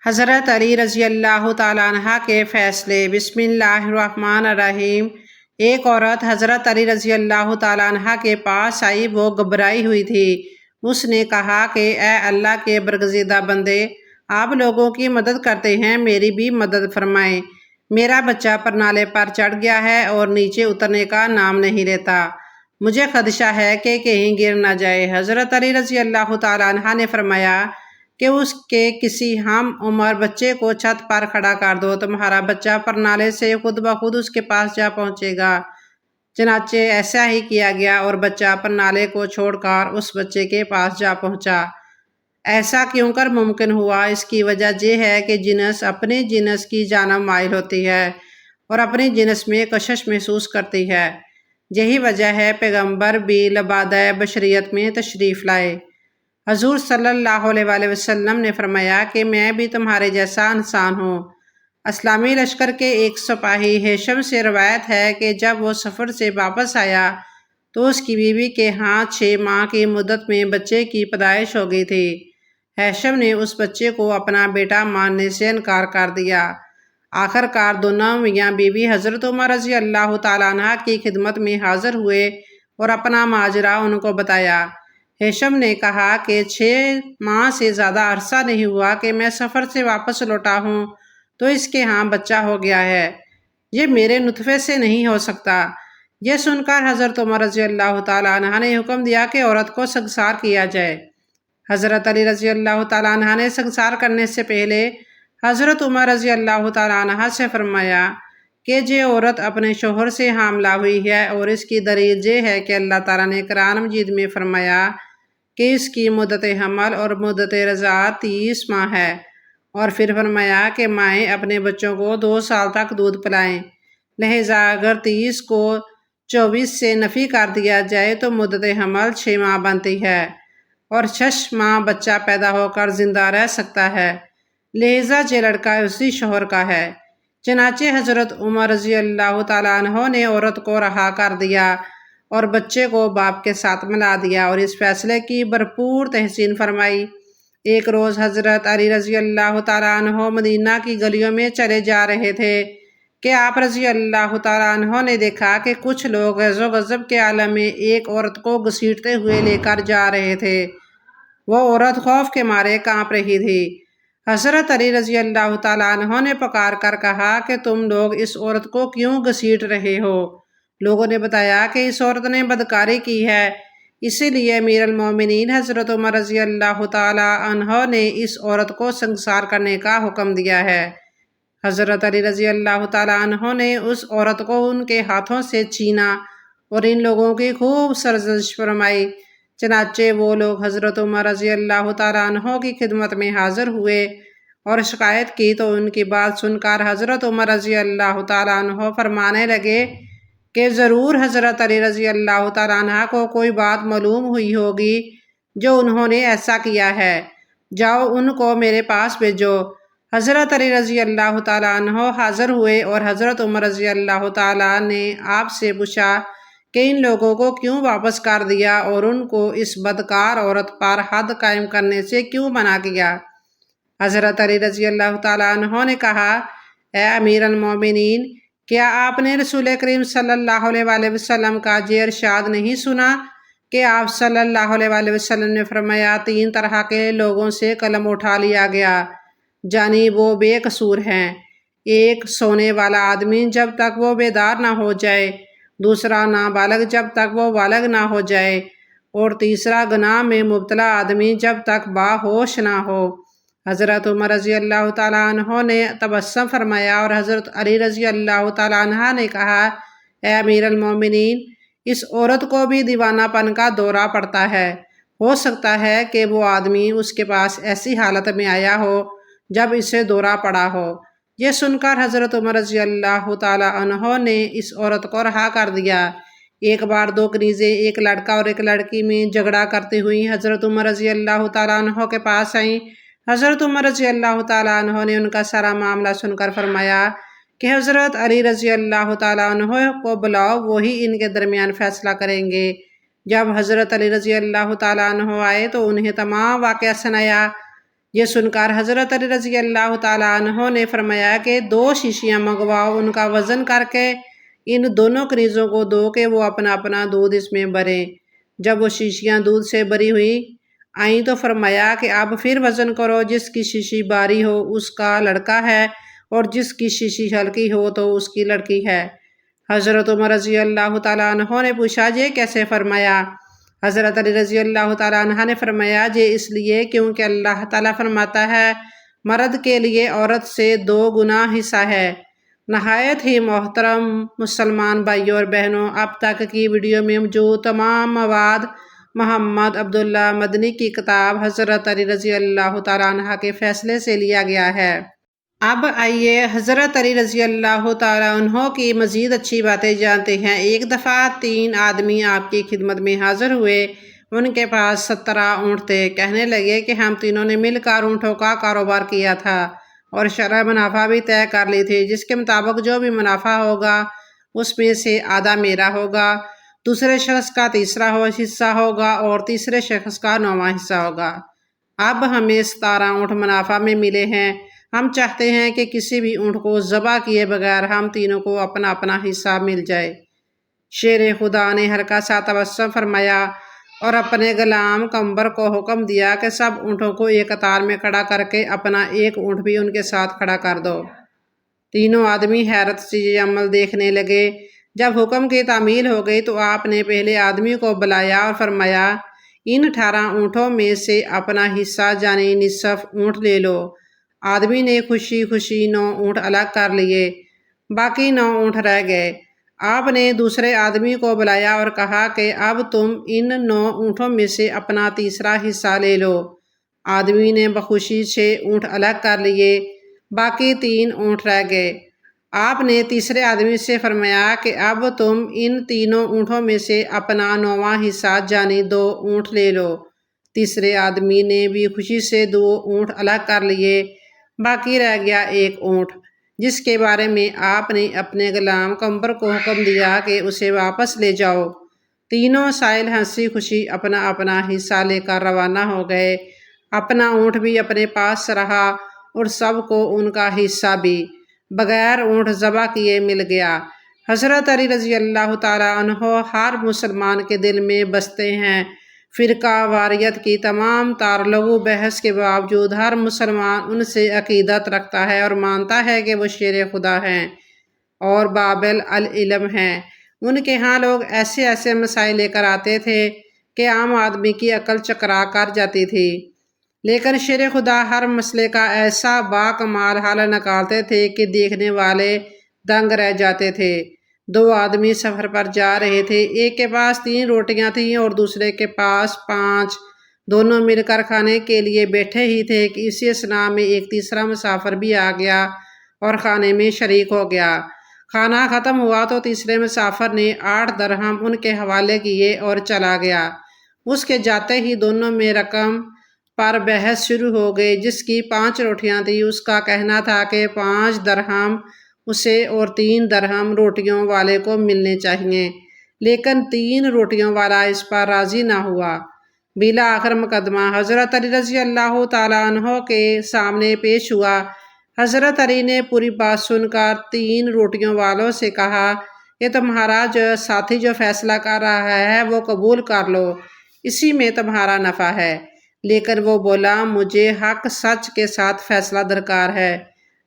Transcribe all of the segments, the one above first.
حضرت علی رضی اللہ تعالیٰ عنہ کے فیصلے۔ بسم اللہ الرحمن الرحیم۔ ایک عورت حضرت علی رضی اللہ تعالیٰ عنہ کے پاس آئی، وہ گھبرائی ہوئی تھی۔ اس نے کہا کہ اے اللہ کے برگزیدہ بندے، آپ لوگوں کی مدد کرتے ہیں، میری بھی مدد فرمائیں۔ میرا بچہ پرنالے پر چڑھ گیا ہے اور نیچے اترنے کا نام نہیں لیتا۔ مجھے خدشہ ہے کہ کہیں گر نہ جائے۔ حضرت علی رضی اللہ تعالیٰ عنہ نے فرمایا کہ اس کے کسی ہم عمر بچے کو چھت پر کھڑا کر دو، تمہارا بچہ پرنالے سے خود بخود اس کے پاس جا پہنچے گا۔ چنانچہ ایسا ہی کیا گیا اور بچہ پرنالے کو چھوڑ کر اس بچے کے پاس جا پہنچا۔ ایسا کیوں کر ممکن ہوا؟ اس کی وجہ یہ ہے کہ جنس اپنی جنس کی جانب مائل ہوتی ہے اور اپنی جنس میں کشش محسوس کرتی ہے۔ یہی وجہ ہے پیغمبر بھی لبادہ بشریت میں تشریف لائے۔ حضور صلی اللہ علیہ وآلہ وسلم نے فرمایا کہ میں بھی تمہارے جیسا انسان ہوں۔ اسلامی لشکر کے ایک سپاہی ہیشم سے روایت ہے کہ جب وہ سفر سے واپس آیا تو اس کی بیوی کے ہاں 6 ماہ کی مدت میں بچے کی پیدائش ہو گئی تھی۔ ہیشم نے اس بچے کو اپنا بیٹا ماننے سے انکار کر دیا۔ آخر کار دونوں میاں بیوی حضرت عمر رضی اللہ تعالیٰ عنہ کی خدمت میں حاضر ہوئے اور اپنا ماجرا ان کو بتایا۔ ہیشم نے کہا کہ 6 ماہ سے زیادہ عرصہ نہیں ہوا کہ میں سفر سے واپس لوٹا ہوں تو اس کے ہاں بچہ ہو گیا ہے، یہ میرے نطفے سے نہیں ہو سکتا۔ یہ سن کر حضرت عمر رضی اللہ تعالیٰ عنہ نے حکم دیا کہ عورت کو سنسار کیا جائے۔ حضرت علی رضی اللہ تعالیٰ عنہ نے سنسار کرنے سے پہلے حضرت عمر رضی اللہ تعالیٰ عنہ سے فرمایا کہ یہ عورت اپنے شوہر سے حاملہ ہوئی ہے اور اس کی دلیل یہ ہے کہ اللہ تعالیٰ نے قرآن مجید میں فرمایا کہ اس کی مدت حمل اور مدت رضاعت 30 ماہ ہے، اور پھر فرمایا کہ مائیں اپنے بچوں کو 2 سال تک دودھ پلائیں۔ لہٰذا اگر 30 کو 24 سے نفی کر دیا جائے تو مدت حمل 6 ماہ بنتی ہے اور 6 ماہ بچہ پیدا ہو کر زندہ رہ سکتا ہے، لہٰذا یہ لڑکا اسی شوہر کا ہے۔ چنانچہ حضرت عمر رضی اللہ تعالیٰ عنہ نے عورت کو رہا کر دیا اور بچے کو باپ کے ساتھ ملا دیا اور اس فیصلے کی بھرپور تحسین فرمائی۔ ایک روز حضرت علی رضی اللہ تعالیٰ عنہ مدینہ کی گلیوں میں چلے جا رہے تھے کہ آپ رضی اللہ تعالیٰ عنہ نے دیکھا کہ کچھ لوگ غیظ و غضب کے عالم میں ایک عورت کو گھسیٹتے ہوئے لے کر جا رہے تھے۔ وہ عورت خوف کے مارے کانپ رہی تھی۔ حضرت علی رضی اللہ تعالیٰ عنہ نے پکار کر کہا کہ تم لوگ اس عورت کو کیوں گھسیٹ رہے ہو؟ لوگوں نے بتایا کہ اس عورت نے بدکاری کی ہے، اسی لیے امیر المومنین حضرت عمر رضی اللہ تعالیٰ عنہ نے اس عورت کو سنسار کرنے کا حکم دیا ہے۔ حضرت علی رضی اللہ تعالیٰ عنہ نے اس عورت کو ان کے ہاتھوں سے چھینا اور ان لوگوں کی خوب سرزنش فرمائی۔ چنانچہ وہ لوگ حضرت عمر رضی اللہ تعالیٰ عنہ کی خدمت میں حاضر ہوئے اور شکایت کی تو ان کی بات سن کر حضرت عمر رضی اللہ تعالیٰ عنہ فرمانے لگے کہ ضرور حضرت علی رضی اللہ تعالیٰ عنہ کو کوئی بات معلوم ہوئی ہوگی جو انہوں نے ایسا کیا ہے، جاؤ ان کو میرے پاس بھیجو۔ حضرت علی رضی اللہ تعالیٰ عنہ حاضر ہوئے اور حضرت عمر رضی اللہ تعالیٰ نے آپ سے پوچھا کہ ان لوگوں کو کیوں واپس کر دیا اور ان کو اس بدکار عورت پر حد قائم کرنے سے کیوں منع کیا؟ حضرت علی رضی اللہ تعالیٰ عنہ نے کہا، اے امیر المومنین، کیا آپ نے رسول کریم صلی اللہ علیہ وآلہ وسلم کا یہ ارشاد نہیں سنا کہ آپ صلی اللہ علیہ وآلہ وسلم نے فرمایا 3 طرح کے لوگوں سے قلم اٹھا لیا گیا، یعنی وہ بے قصور ہیں۔ ایک سونے والا آدمی جب تک وہ بیدار نہ ہو جائے، دوسرا نابالغ جب تک وہ بالغ نہ ہو جائے، اور تیسرا گناہ میں مبتلا آدمی جب تک باہوش نہ ہو۔ حضرت عمر رضی اللہ تعالیٰ عنہ نے تبسم فرمایا اور حضرت علی رضی اللہ تعالیٰ عنہ نے کہا، اے امیر المومنین، اس عورت کو بھی دیوانہ پن کا دورہ پڑتا ہے، ہو سکتا ہے کہ وہ آدمی اس کے پاس ایسی حالت میں آیا ہو جب اسے دورہ پڑا ہو۔ یہ سن کر حضرت عمر رضی اللہ تعالیٰ عنہ نے اس عورت کو رہا کر دیا۔ ایک بار 2 کنیزیں ایک لڑکا اور ایک لڑکی میں جھگڑا کرتی ہوئی حضرت عمر رضی اللہ تعالیٰ عنہ کے پاس آئیں۔ حضرت عمر رضی اللہ تعالیٰ عنہ نے ان کا سارا معاملہ سن کر فرمایا کہ حضرت علی رضی اللہ تعالیٰ عنہ کو بلاؤ، وہی ان کے درمیان فیصلہ کریں گے۔ جب حضرت علی رضی اللہ تعالیٰ عنہ آئے تو انہیں تمام واقعہ سنایا۔ یہ سن کر حضرت علی رضی اللہ تعالیٰ عنہ نے فرمایا کہ 2 شیشیاں منگواؤ، ان کا وزن کر کے ان دونوں کنیزوں کو دو کہ وہ اپنا اپنا دودھ اس میں بھریں۔ جب وہ شیشیاں دودھ سے بھری ہوئی آئیں تو فرمایا کہ اب پھر وزن کرو، جس کی شیشی بھاری ہو اس کا لڑکا ہے اور جس کی شیشی ہلکی ہو تو اس کی لڑکی ہے۔ حضرت عمر رضی اللہ تعالیٰ عنہ نے پوچھا یہ کیسے فرمایا؟ حضرت علی رضی اللہ تعالیٰ عنہ نے فرمایا یہ اس لیے کیونکہ اللہ تعالیٰ فرماتا ہے مرد کے لیے عورت سے 2 گنا حصہ ہے۔ نہایت ہی محترم مسلمان بھائیوں اور بہنوں، اب تک کی ویڈیو میں موجود تمام مواد محمد عبداللہ مدنی کی کتاب حضرت علی رضی اللہ تعالیٰ عنہ کے فیصلے سے لیا گیا ہے۔ اب آئیے حضرت علی رضی اللہ تعالیٰ عنہ کی مزید اچھی باتیں جانتے ہیں۔ ایک دفعہ 3 آدمی آپ کی خدمت میں حاضر ہوئے، ان کے پاس 17 اونٹ تھے۔ کہنے لگے کہ ہم تینوں نے مل کر اونٹوں کا کاروبار کیا تھا اور شرح منافع بھی طے کر لی تھی، جس کے مطابق جو بھی منافع ہوگا اس میں سے آدھا میرا ہوگا، دوسرے شخص کا تیسرا حصہ ہوگا اور تیسرے شخص کا 9واں حصہ ہوگا۔ اب ہمیں 17 اونٹ منافع میں ملے ہیں، ہم چاہتے ہیں کہ کسی بھی اونٹ کو ذبح کیے بغیر ہم تینوں کو اپنا اپنا حصہ مل جائے۔ شیر خدا نے ہلکا سا تبسم فرمایا اور اپنے غلام قمبر کو حکم دیا کہ سب اونٹوں کو ایک قطار میں کھڑا کر کے اپنا ایک اونٹ بھی ان کے ساتھ کھڑا کر دو۔ تینوں آدمی حیرت سے یہ عمل دیکھنے لگے۔ جب حکم کی تعمیل ہو گئی تو آپ نے پہلے آدمی کو بلایا اور فرمایا ان 18 اونٹوں میں سے اپنا حصہ یعنی نصف اونٹ لے لو۔ آدمی نے خوشی خوشی 9 اونٹ الگ کر لیے، باقی 9 اونٹ رہ گئے۔ آپ نے دوسرے آدمی کو بلایا اور کہا کہ اب تم ان 9 اونٹوں میں سے اپنا تیسرا حصہ لے لو۔ آدمی نے بخوشی 6 اونٹ الگ کر لیے، باقی 3 اونٹ رہ گئے۔ آپ نے تیسرے آدمی سے فرمایا کہ اب تم ان تینوں اونٹوں میں سے اپنا 9واں حصہ یعنی 2 اونٹ لے لو۔ تیسرے آدمی نے بھی خوشی سے 2 اونٹ الگ کر لیے، باقی رہ گیا 1 اونٹ، جس کے بارے میں آپ نے اپنے غلام قمبر کو حکم دیا کہ اسے واپس لے جاؤ۔ تینوں سائل ہنسی خوشی اپنا اپنا حصہ لے کر روانہ ہو گئے۔ اپنا اونٹ بھی اپنے پاس رہا اور سب کو ان کا حصہ بھی بغیر اونٹ ذبح کیے مل گیا۔ حضرت علی رضی اللہ تعالیٰ عنہ ہر مسلمان کے دل میں بستے ہیں۔ فرقہ واریت کی تمام تارلغو بحث کے باوجود ہر مسلمان ان سے عقیدت رکھتا ہے اور مانتا ہے کہ وہ شیر خدا ہیں اور بابل العلم ہیں۔ ان کے ہاں لوگ ایسے ایسے مسائل لے کر آتے تھے کہ عام آدمی کی عقل چکرا کر جاتی تھی، لیکن شیر خدا ہر مسئلے کا ایسا باکمال حل نکالتے تھے کہ دیکھنے والے دنگ رہ جاتے تھے۔ 2 آدمی سفر پر جا رہے تھے، ایک کے پاس 3 روٹیاں تھیں اور دوسرے کے پاس 5۔ دونوں مل کر کھانے کے لیے بیٹھے ہی تھے کہ اسی اثناء میں ایک تیسرا مسافر بھی آ گیا اور کھانے میں شریک ہو گیا۔ کھانا ختم ہوا تو تیسرے مسافر نے 8 درہم ان کے حوالے کیے اور چلا گیا۔ اس کے جاتے ہی دونوں میں رقم پر بحث شروع ہو گئی۔ جس کی 5 روٹیاں تھیں اس کا کہنا تھا کہ 5 درہم اسے اور 3 درہم روٹیوں والے کو ملنے چاہیے، لیکن 3 روٹیوں والا اس پر راضی نہ ہوا۔ بالآخر مقدمہ حضرت علی رضی اللہ تعالیٰ عنہ کے سامنے پیش ہوا۔ حضرت علی نے پوری بات سن کر 3 روٹیوں والوں سے کہا کہ تمہارا ساتھی جو فیصلہ کر رہا ہے وہ قبول کر لو، اسی میں تمہارا نفع ہے۔ لیکن وہ بولا مجھے حق سچ کے ساتھ فیصلہ درکار ہے۔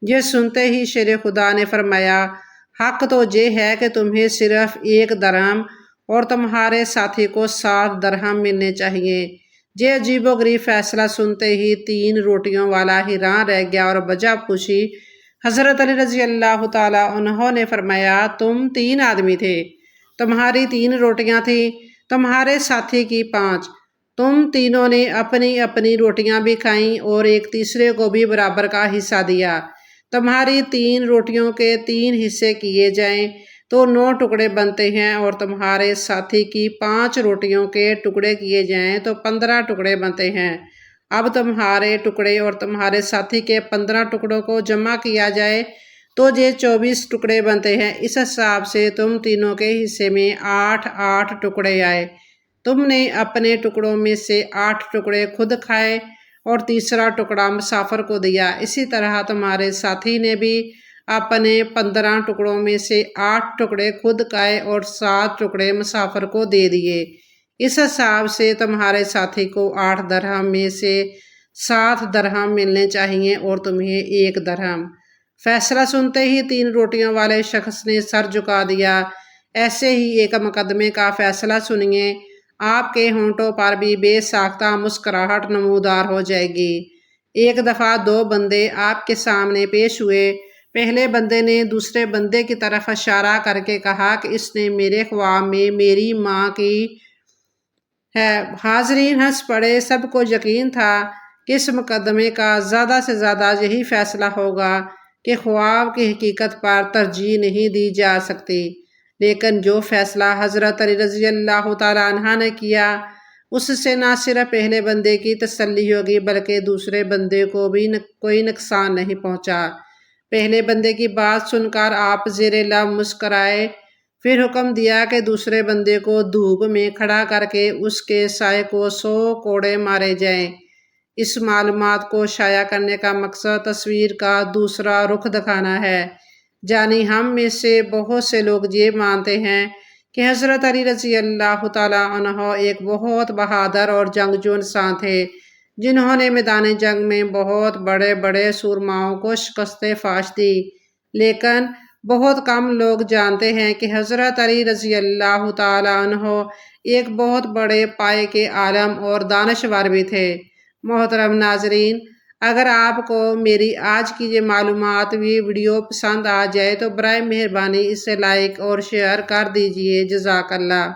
یہ سنتے ہی شیر خدا نے فرمایا حق تو یہ ہے کہ تمہیں صرف 1 درہم اور تمہارے ساتھی کو 7 درہم ملنے چاہیے۔ یہ عجیب و غریب فیصلہ سنتے ہی 3 روٹیوں والا حیران رہ گیا اور بجا پوچھی۔ حضرت علی رضی اللہ تعالیٰ عنہ نے فرمایا تم 3 آدمی تھے، تمہاری 3 روٹیاں تھیں، تمہارے ساتھی کی 5، تم تینوں نے اپنی اپنی روٹیاں بھی کھائیں اور ایک تیسرے کو بھی برابر کا حصہ دیا۔ تمہاری 3 روٹیوں کے 3 حصے کیے جائیں تو 9 ٹکڑے بنتے ہیں اور تمہارے ساتھی کی 5 روٹیوں کے ٹکڑے کیے جائیں تو 15 ٹکڑے بنتے ہیں۔ اب تمہارے ٹکڑے اور تمہارے ساتھی کے 15 ٹکڑوں کو جمع کیا جائے تو یہ 24 ٹکڑے بنتے ہیں۔ اس حساب سے تم تینوں کے حصے میں 8 ٹکڑے آئے۔ تم نے اپنے ٹکڑوں میں سے 8 ٹکڑے خود کھائے اور تیسرا ٹکڑا مسافر کو دیا۔ اسی طرح تمہارے ساتھی نے بھی اپنے 15 ٹکڑوں میں سے 8 ٹکڑے خود کھائے اور 7 ٹکڑے مسافر کو دے دیے۔ اس حساب سے تمہارے ساتھی کو 8 درہم میں سے 7 درہم ملنے چاہیے اور تمہیں 1 درہم۔ فیصلہ سنتے ہی 3 روٹیوں والے شخص نے سر جھکا دیا۔ ایسے ہی ایک مقدمے کا فیصلہ سنیے، آپ کے ہونٹوں پر بھی بے ساختہ مسکراہٹ نمودار ہو جائے گی۔ ایک دفعہ 2 بندے آپ کے سامنے پیش ہوئے۔ پہلے بندے نے دوسرے بندے کی طرف اشارہ کر کے کہا کہ اس نے میرے خواب میں میری ماں کی ہے۔ حاضرین ہنس پڑے۔ سب کو یقین تھا کہ اس مقدمے کا زیادہ سے زیادہ یہی فیصلہ ہوگا کہ خواب کی حقیقت پر ترجیح نہیں دی جا سکتی، لیکن جو فیصلہ حضرت علی رضی اللہ تعالیٰ عنہ نے کیا اس سے نہ صرف پہلے بندے کی تسلی ہوگی بلکہ دوسرے بندے کو بھی کوئی نقصان نہیں پہنچا۔ پہلے بندے کی بات سن کر آپ زیر لب مسکرائے، پھر حکم دیا کہ دوسرے بندے کو دھوپ میں کھڑا کر کے اس کے سائے کو 100 کوڑے مارے جائیں۔ اس معلومات کو شائع کرنے کا مقصد تصویر کا دوسرا رخ دکھانا ہے، یعنی ہم میں سے بہت سے لوگ یہ مانتے ہیں کہ حضرت علی رضی اللہ تعالیٰ عنہ ایک بہت بہادر اور جنگجو انسان تھے، جنہوں نے میدان جنگ میں بہت بڑے بڑے سورماؤں کو شکست فاش دی، لیکن بہت کم لوگ جانتے ہیں کہ حضرت علی رضی اللہ تعالیٰ عنہ ایک بہت بڑے پائے کے عالم اور دانشور بھی تھے۔ محترم ناظرین، اگر آپ کو میری آج کی یہ معلومات ویڈیو پسند آ جائے تو برائے مہربانی اسے لائک اور شیئر کر دیجیے۔ جزاک اللہ۔